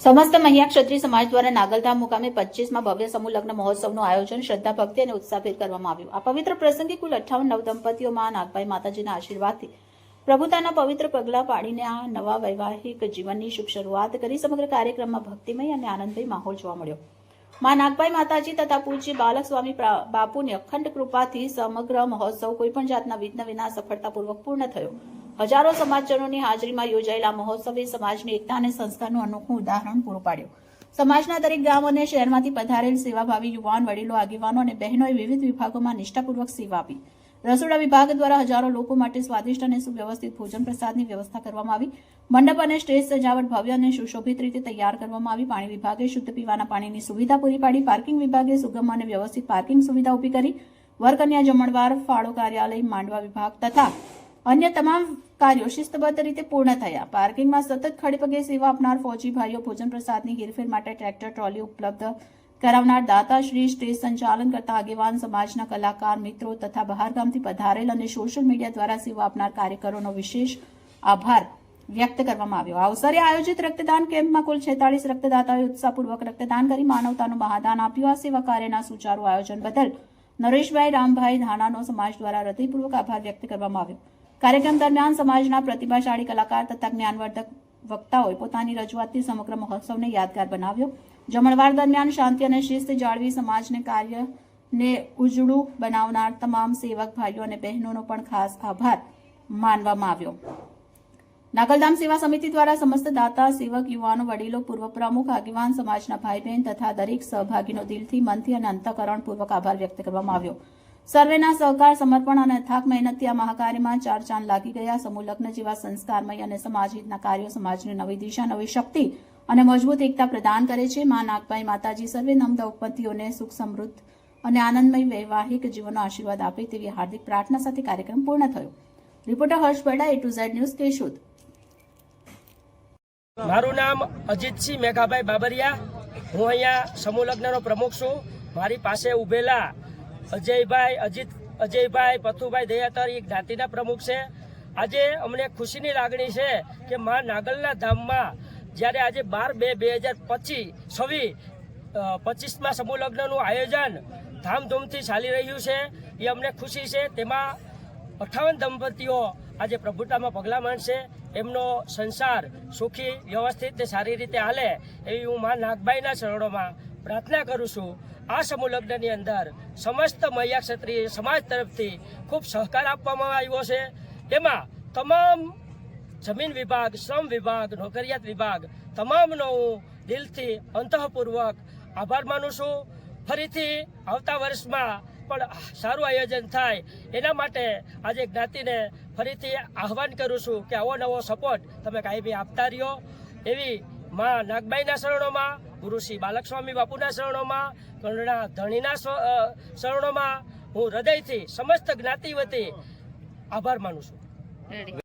समस्त महिया क्षत्रिय समाज द्वारा नागलधाम मुकामे 25 भव्य समूह लग्न महोत्सवનું આયોજન શ્રદ્ધા ભક્તિ અને ઉત્સાહભેર કરવામાં આવ્યું। આ પવિત્ર પ્રસંગે કુલ 58 નવદંપતીઓ માં નાગભાઈ માતાજીના આશીર્વાદથી પ્રભુતાના પવિત્ર પગલા પાડીને આ નવા વૈવાહિક જીવનની શુભ શરૂઆત કરી। સમગ્ર કાર્યક્રમમાં ભક્તિમય અને આનંદમય માહોલ જોવા મળ્યો। માં નાગભાઈ માતાજી તથા પૂજ્ય બાલક સ્વામી બાપુની અખંડ કૃપાથી સમગ્ર મહોત્સવ કોઈપણ જાતના વિઘ્ન વિના સફળતાપૂર્વક પૂર્ણ થયો। हजारों समाजजनों हाजरी में योजायेला महोत्सवे समाजनी एकता और संस्कारનું अनोखું उदाहरण पूરું પાડ્યું। समाजना दरेक गाम और शहर में पधारेल सेवाभावी युवान वडीलो आगेवानो और बहनों विविध विभागों में निष्ठापूर्वक सेवा आपी। रसोड़ा विभाग द्वारा हजारों लोगों माटे स्वादिष्ट और सुव्यवस्थित भोजन प्रसाद की व्यवस्था करवामां आवी। मंडप और स्टेज सजावट भव्य और सुशोभित रीते तैयार करवामां आवी। पाणी विभागे शुद्ध पीवाना पाणीनी सुविधा पूरी पाड़ी। पार्किंग विभागे सुगम और व्यवस्थित पार्किंग सुविधा उभी करी। वरकन्या जमणवार फाळो कार्यालय मांडवा विभाग तथा अन्य तमाम कार्यों शिस्तबद्ध रीते पूर्ण थया। पार्किंग में सतत खड़े पगे सेवा अपनार फौजी भाईओ भोजन प्रसादनी हेरफेर माटे ट्रेक्टर ट्रॉली उपलब्ध करावनार दाताश्री, स्टेज संचालन करता आगेवान समाजना कलाकार मित्रों तथा बहारगामथी पधारेल और सोशल मीडिया द्वारा सेवा अपनार कार्यकरोनो विशेष आभार व्यक्त करवामां आव्यो। आ अवसरे आयोजित रक्तदान केम्प में कुल 46 रक्तदाताओए उत्साहपूर्वक रक्तदान करी मानवतानुं महादान आप्युं। आ सेवा कार्यना सुचारू आयोजन बदल नरेशभाई रामभाई धानानो समाज द्वारा हृदयपूर्वक आभार व्यक्त करवामां आव्यो। कार्यक्रम दरमियान समाजना प्रतिभाशाળી कलाकार तथा ज्ञानवर्धक वक्ताओए पोतानी रजूआतथी समग्र महोत्सवने यादगार बनाव्यो। जमणवार दरमियान शांति और शिस्त जाळवी समाजने कार्यने उजळुं बनावनार तमाम सेवक भाईओ और बहनोनो पण खास आभार मानवामां આવ્યો। नागलधाम सेवा समिति द्वारा समस्त दाता सेवक युवानो वडीलो पूर्व प्रमुख आगेवान समाजना भाई बहन तथा दरेक सहभागीनो दिलथी मनथी और अंतःकरणपूर्वक आभार व्यक्त करवामां આવ્યો। सर्वेना सहकार समर्पण और अथाक मेहनतथी आ महाकार्य में 4 चांद लागी गया। समूह लग्न जेवा संस्कारमय और समाजहितना कार्यो समाजने नवी दिशा नवी शक्ति और मजबूत एकता प्रदान करे छे। मां नागभाई माताजी सर्वे नवदंपतीओने सुख समृद्ध और आनंदमय वैवाहिक जीवननो आशीर्वाद आपे तेवी हार्दिक प्रार्थना साथे कार्यक्रम पूर्ण थयो। रिपोर्टर हर्ष बड़ा A2Z न्यूज केशोद। मारू नाम अजीतसिंह मेघाभाई बाबरिया। हूँ अहींया समूह लग्ननो प्रमुख छुं। मारी पासे उभेला अजयभाई पथुभाई दयातर एक ज्ञातिना प्रमुख है। आज अमने खुशीनी लागणी है कि मां नागलना धाम में जयरे आज 12/2/2026 में समूह लग्नનું आयोजन धामधूमथी चाली रह्યું છે। ये अमने खुशी है। तेमां 58 दंपतीओ आज प्रभुता में पगला मांडशे। एमनो संसार सुखी व्यवस्थित ने सारी रीते हाले एवी हूँ मां नागभाईना चरणोमां प्रार्थना करूँ छूं। आ समूह लग्ननी अंदर समस्त महिला क्षत्रिय समाज तरफथी खूब सहकार आपवामां आव्यो छे। एमां तमाम जमीन विभाग, श्रम विभाग, नौकरियात विभाग तमामनो हूँ दिलथी अंतःपूर्वक आभार मानु छूं। फरीथी आवता वर्षमां पण सारू आयोजन थाय एना माटे आज ज्ञातिने फरीथी आह्वान करूँ छूं कि आवो नवो सपोर्ट तमे कायमी आपता रह्यो। एवी मां नागबाईना शरणोमां, गुरु श्री बालक स्वामी बापूना शरणोमां, कर्णा धणीना शरणोमां हूँ हृदयथी समस्त ज्ञाति वती आभार मानु छूं।